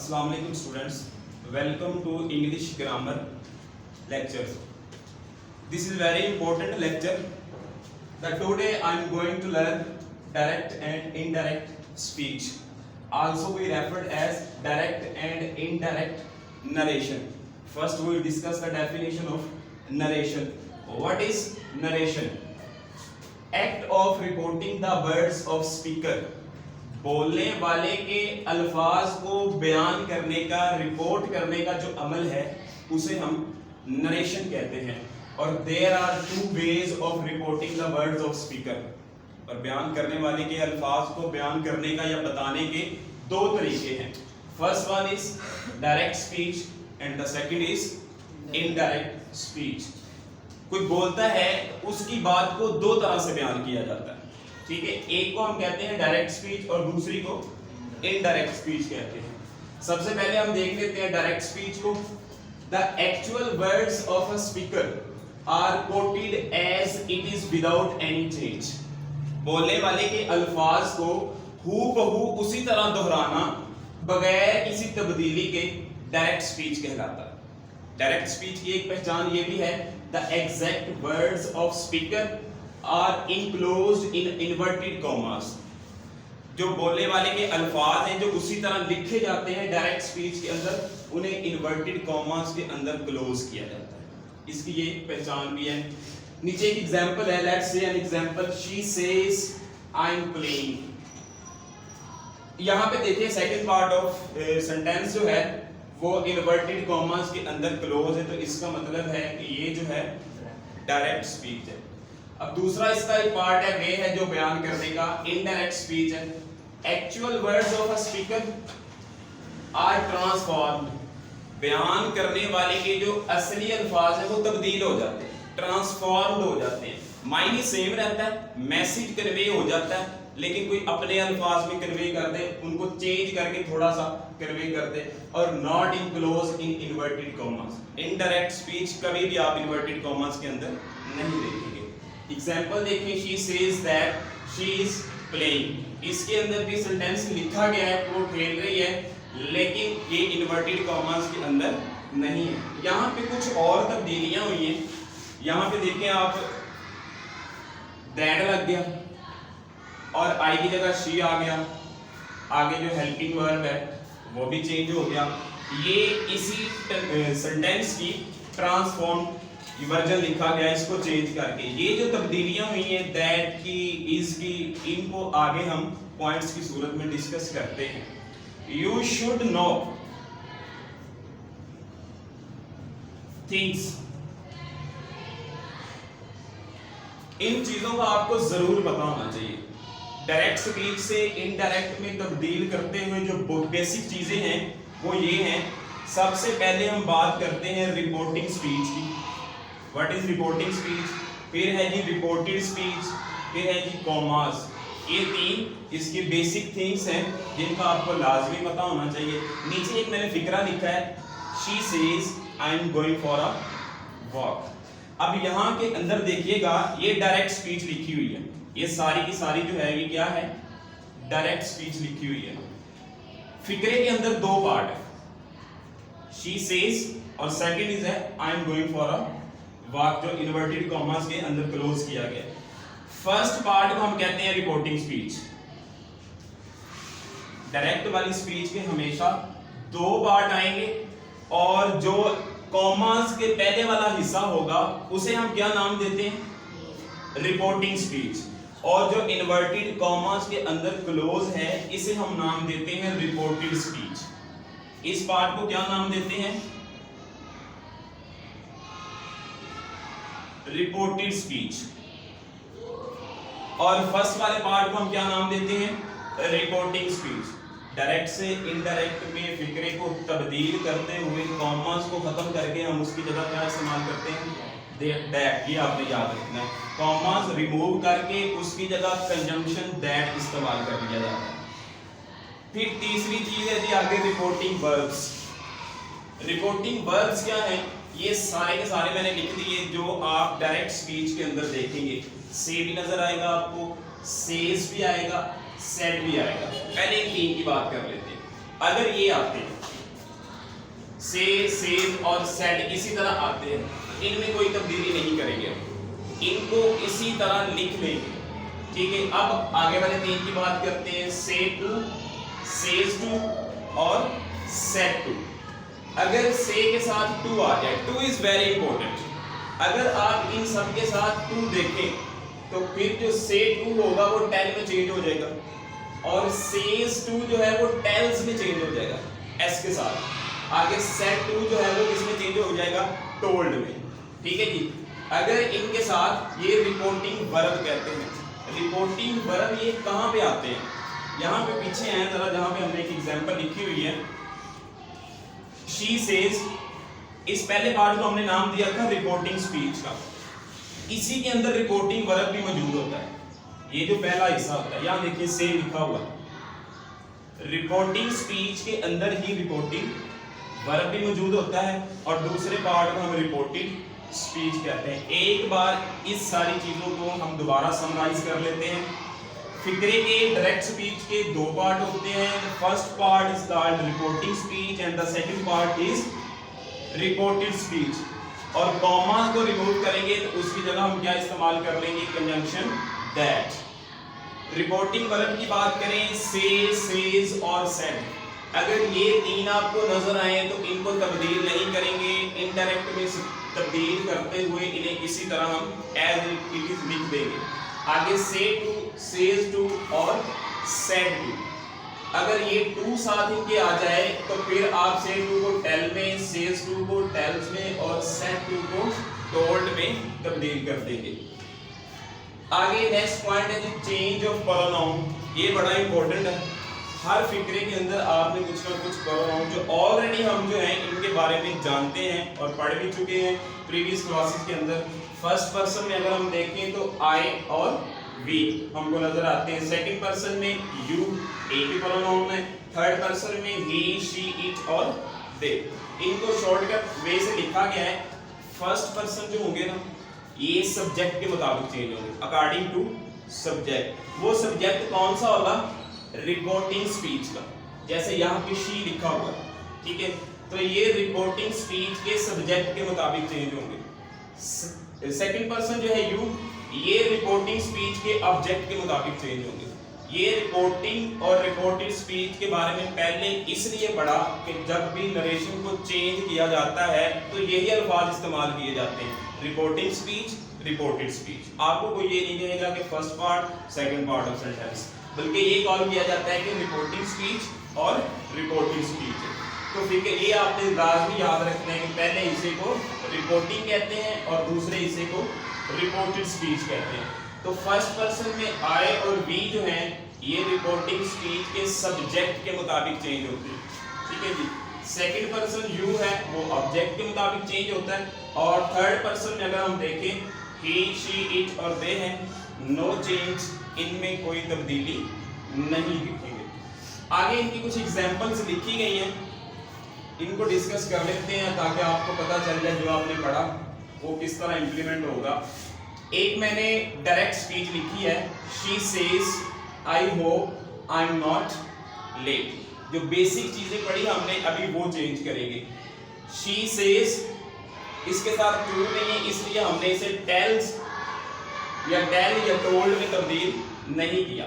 Assalamu alaikum students, welcome to English grammar lectures. This is very important lecture that today I am going to learn direct and indirect speech, also we referred as direct and indirect narration. First we will discuss the definition of narration. What is narration? Act of reporting the words of speaker. बोलने वाले के अल्फाज को बयान करने का, report करने का जो अमल है उसे हम नरेशन कहते हैं. और there are two ways of reporting the words of speaker. और बयान करने वाले के अल्फाज को बयान करने का या बताने के दो तरीके हैं. First one is direct speech and the second is indirect speech. कोई बोलता है उसकी बात को दो तरह से बयान किया जाता है. ठीक है, एक को हम कहते हैं डायरेक्ट स्पीच और दूसरी को इनडायरेक्ट स्पीच कहते हैं. सबसे पहले हम देख लेते हैं डायरेक्ट स्पीच को. The actual words of a speaker are quoted as it is without any change. बोलने वाले के अल्फाज को हूबहू उसी तरह दोहराना बगैर किसी तब्दीली के डायरेक्ट स्पीच कहलाता है. डायरेक्ट स्पीच की एक पहचान ये भी है, the exact words of speaker are enclosed in inverted commas. जो बोलने वाले के अल्फाज हैं जो उसी तरह लिखे जाते हैं डायरेक्ट स्पीच के अंदर, उन्हें इन्वर्टेड कॉमास के अंदर क्लोज किया जाता है. इसकी ये पहचान भी है. नीचे एक एग्जांपल है, let's say an example, she says I am playing. यहां पे देखिए सेकंड पार्ट ऑफ सेंटेंस जो है वो इन्वर्टेड कॉमास के अंदर क्लोज है, तो इसका मतलब है कि ये जो है डायरेक्ट स्पीच है. अब दूसरा इसका एक पार्ट है, वे है जो बयान करने का, इनडायरेक्ट स्पीच है. Actual words of a speaker are transformed. बयान करने वाले के जो असली अल्फाज है वो तब्दील हो जाते हैं, ट्रांसफॉर्म्ड हो जाते हैं. मायने सेम रहता है, मैसेज कन्वे हो जाता है, लेकिन कोई अपने अल्फाज में कन्वे कर दे, उनको चेंज करके थोड़ा सा कन्वे कर दे, और not enclose in inverted commas. Indirect speech कभी भी आप इन्वर्टेड कॉमास के अंदर नहीं देखेंगे. एग्जांपल देखिए, she says that she is playing. इसके अंदर भी सेंटेंस लिखा गया है वो खेल रही है, लेकिन ये इन्वर्टेड कॉमास के अंदर नहीं है. यहाँ पे कुछ और तब्दीलियां हुई हैं. यहाँ पे देखें आप, दैट लग गया और आई की जगह शी आ गया. आगे जो हेल्पिंग वर्ब है वो भी चेंज हो गया. ये इसी सेंटेंस की ट्रांसफॉर्म वर्जन लिखा गया, इसको चेंज करके. ये जो तब्दीलियां हुई हैं दैट की, इज की, इनको आगे हम पॉइंट्स की सूरत में डिस्कस करते हैं. You should know things. इन चीजों का आपको जरूर पता होना चाहिए. डायरेक्ट स्पीच से इनडायरेक्ट में तब्दील करते हुए जो बेसिक चीजें हैं वो ये हैं. सबसे पहले हम बात करते हैं रिपोर्टिंग स्पीच की. What is reporting speech? फिर है जी रिपोर्टेड स्पीच, फिर है जी कॉमास. ये तीन इसकी बेसिक थिंग्स हैं जिनका आपको लाजमी पता होना चाहिए. नीचे एक मैंने फिक्रा लिखा है, she says I am going for a walk. अब यहाँ के अंदर देखिएगा, ये डायरेक्ट स्पीच लिखी हुई है. ये सारी की सारी जो है ये क्या है? डायरेक्ट स्पीच लिखी हुई है. फिक्रे के अंदर दो पार्ट है, शी सेज और सेकंड इज है I am going for a walk, जो इन्वर्टेड कॉमास के अंदर क्लोज किया गया. फर्स्ट पार्ट को हम कहते हैं रिपोर्टिंग स्पीच. डायरेक्ट वाली स्पीच के हमेशा दो पार्ट आएंगे, और जो कॉमास के पहले वाला हिस्सा होगा उसे हम क्या नाम देते हैं? Reporting speech. और जो इन्वर्टेड कॉमास के अंदर क्लोज है इसे हम नाम देते हैं रिपोर्टेड स्पीच. इस पार्ट को क्या नाम देते हैं? Reported speech. और फर्स्ट वाले पार्ट को हम क्या नाम देते हैं? Reporting speech. डायरेक्ट से इनडायरेक्ट में फिक्रे को तब्दील करते हुए कॉमास को खत्म करके हम उसकी जगह क्या इस्तेमाल करते हैं? दैट. ये आपने याद रखना है. कॉमास रिमूव करके उसकी जगह कंजंक्शन दैट इस्तेमाल कर लिया जाता है. फिर तीसरी चीज है जी आगे रिपोर्टिंग वर्ब्स. रिपोर्टिंग वर्ब्स क्या है? ये सारे के सारे मैंने लिख दिए जो आप डायरेक्ट स्पीच के अंदर देखेंगे. से भी नजर आएगा आपको, सेज भी आएगा, सेड भी आएगा. पहले इन तीन की बात कर लेते हैं. अगर ये आते हैं से, सेज और सेड इसी तरह आते हैं, इनमें कोई तब्दीली नहीं करेंगे, इनको इसी तरह लिख लेंगे। ठीक है, अब आगे वाले तीन की बात करते हैं, से टू, सेज टू और सेड टू। अगर से के साथ टू आ जाए, टू इज वेरी इंपॉर्टेंट, अगर आप इन सब के साथ टू देखें तो फिर जो से टू होगा वो टेल में चेंज हो जाएगा, और सेज टू जो है वो टेल्स में चेंज हो जाएगा एस के साथ। आगे सेड टू जो है वो किसमें चेंज हो जाएगा, टोल्ड में। ठीक है जी, अगर इनके साथ ये रिपोर्टिंग वर्ब कहते हैं, रिपोर्टिंग वर्ब ये कहां पे आते हैं, यहां पे पीछे हैं जरा, जहां पे हमने एक एग्जांपल लिखी हुई है, शी सेज, इस पहले पार्ट को हमने नाम दिया था रिपोर्टिंग स्पीच का, इसी के अंदर रिपोर्टिंग वर्ब भी मौजूद होता है। ये जो पहला हिस्सा होता है, यहां देखिए से लिखा हुआ, रिपोर्टिंग स्पीच के अंदर ही रिपोर्टिंग वर्ब भी मौजूद होता है, और दूसरे पार्ट को हम रिपोर्टेड स्पीच कहते हैं। एक बार इस सारी चीजों को हम दोबारा समराइज कर लेते हैं। फिक्रे के डायरेक्ट स्पीच के दो पार्ट होते हैं, first part is called reporting speech and the second part is reported speech, और कॉमा को रिमूव करेंगे तो उसकी जगह हम क्या इस्तेमाल कर लेंगे, कंजंक्शन दैट। रिपोर्टिंग वर्ब की बात करें, से, सेज और सेड, अगर ये तीन आपको नजर आए तो इनको तब्दील नहीं करेंगे, इनडायरेक्ट में तब्दील करते हुए इन्हें इसी तरह हम एज इट इज लिख देंगे। आगे से टू, सेज टू और सेड टू, अगर ये टू साथ इनके आ जाए तो फिर आप से टू को टेल में, सेज टू को टेल्स में और सेड टू को टोल्ड में तब्दील कर देंगे। आगे नेक्स्ट पॉइंट है जो चेंज ऑफ प्रोनाउन, ये बड़ा इंपॉर्टेंट है। हर फिक्रे के अंदर आपने कुछ ना कुछ प्रोनाउन जो ऑलरेडी हम जो हैं इनके बारे में जानते हैं और पढ़ भी चुके हैं प्रीवियस क्लासेस के अंदर। फर्स्ट पर्सन में अगर हम देखें तो आई और वी हमको नजर आते हैं, सेकंड पर्सन में यू, एक ही प्रोनाउन है, थर्ड पर्सन में ही, शी, इट और दे। इनको शॉर्टकट वे से लिखा गया है। फर्स्ट पर्सन जो होंगे ना, ये सब्जेक्ट के मुताबिक चेंज होंगे, अकॉर्डिंग टू सब्जेक्ट। वो सब्जेक्ट कौन सा होगा, रिपोर्टिंग स्पीच का, जैसे यहाँ पे शी लिखा हुआ है, ठीक है, तो ये रिपोर्टिंग स्पीच के सब्जेक्ट के मुताबिक चेंज होंगे। सेकंड पर्सन जो है यू, ये रिपोर्टिंग स्पीच के ऑब्जेक्ट के मुताबिक चेंज होंगे। ये रिपोर्टिंग और रिपोर्टेड स्पीच के बारे में पहले इसलिए पढ़ा कि जब भी नरेशन को चेंज किया जाता है तो यही अल्फाज इस्तेमाल किए जाते हैं, रिपोर्टिंग स्पीच, रिपोर्टेड स्पीच। आपको कोई ये नहीं कहेगा कि first part second part of sentence, बल्कि ये कॉल किया जाता है कि रिपोर्टिंग स्पीच और रिपोर्टेड स्पीच। तो ठीक है, ये आपने लाजमी याद रखना है कि पहले हिस्से को रिपोर्टिंग कहते हैं और दूसरे हिस्से को रिपोर्टेड स्पीच कहते हैं। तो फर्स्ट पर्सन में आई और वी जो हैं ये रिपोर्टिंग स्पीच के सब्जेक्ट के मुताबिक चेंज होते हैं, ठीक है जी। सेकंड पर्सन यू है वो ऑब्जेक्ट के मुताबिक चेंज होता है, और थर्ड पर्सन में अगर हम देखें ही, शी, इट और दे हैं, नो चेंज, इनमें कोई तब्दीली नहीं दिखेंगे। आगे इनकी कुछ एग्जांपल्स लिखी गई हैं, इनको डिस्कस कर लेते हैं ताकि आपको पता चल जाए जो आपने पढ़ा वो किस तरह इंप्लीमेंट होगा। एक मैंने डायरेक्ट स्पीच लिखी है, she says I hope I am not late. जो बेसिक चीजें पढ़ी हमने अभी वो चेंज करेंगे। शी सेज, इसके साथ टू नहीं है इसलिए हमने इसे टेल्स या टेल या टोल्ड में तब्दील नहीं किया,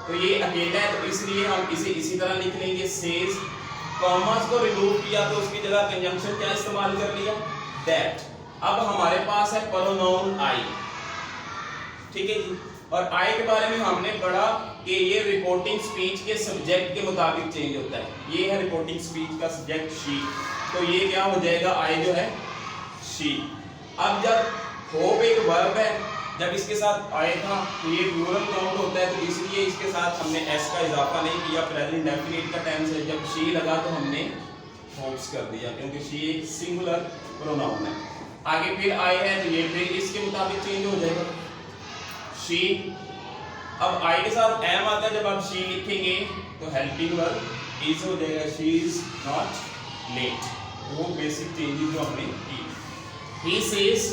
तो ये अकेला है तो इसलिए हम इसे इसी तरह लिख लेंगे सेज। कॉमास को रिमूव किया तो उसकी जगह कंजंक्शन क्या इस्तेमाल कर लिया, दैट। अब हमारे पास है प्रोनाउन आई, ठीक है जी, और आई के बारे में हमने पढ़ा कि ये रिपोर्टिंग स्पीच के सब्जेक्ट के मुताबिक चेंज होता है। ये है रिपोर्टिंग स्पीच का सब्जेक्ट शी, तो ये क्या हो जाएगा, आई जो है शी। अब जब होप एक वर्ब है, जब इसके साथ आए था तो ये प्लूरल काउंट होता है, तो इसलिए इसके साथ हमने एस का इजाफा नहीं किया, प्रेजेंट डेफिनिट का टेंस है। जब शी लगा तो हमने होप्स कर दिया क्योंकि शी एक सिंगुलर प्रोनाउन है। आगे फिर आई है तो ये फिर इसके मुताबिक चेंज हो जाएगा शी। अब आई के साथ एम आता है, जब आप शी लिखेंगे तो हेल्पिंग वर्ब इज हो जाएगा, शी इज नॉट लेट। वो बेसिक चेंजेस जो हमने की। He says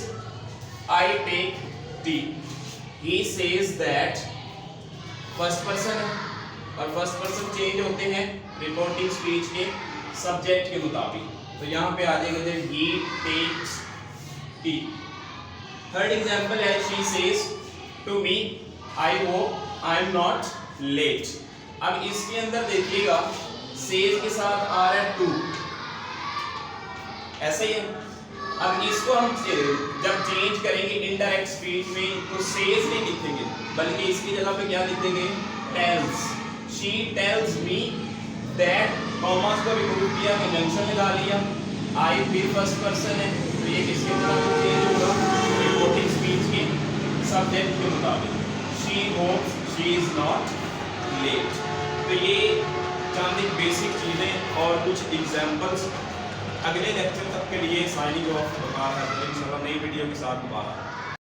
I take tea, he says that, first person है और फर्स्ट पर्सन चेंज होते हैं रिपोर्टिंग स्पीच के सब्जेक्ट के मुताबिक। तो यहाँ पे आ जाएगा he takes tea. Third example है she says to me I hope I am not late. अब इसके अंदर देखिएगा सेज के साथ आ रहा है टू, ऐसे ही है। अब इसको हम जब चेंज करेंगे इनडायरेक्ट स्पीच में तो सेज नहीं लिखेंगे, बल्कि इसकी जगह पे क्या लिखेंगे, tells. She tells me that, commas को रिमूव किया, कंजंक्शन लगा लिया, आई फिर फर्स्ट पर्सन है तो ये किसके मुताबिक चेंज होगा, रिपोर्टिंग स्पीच के सब्जेक्ट के मुताबिक। She hopes she is not late. तो ये चंद एक बेसिक चीजें और कुछ एग्जांपल्स। अगले लेक्चर तक के लिए साइनिंग ऑफ, इंशाल्लाह नई वीडियो के साथ दोबारा।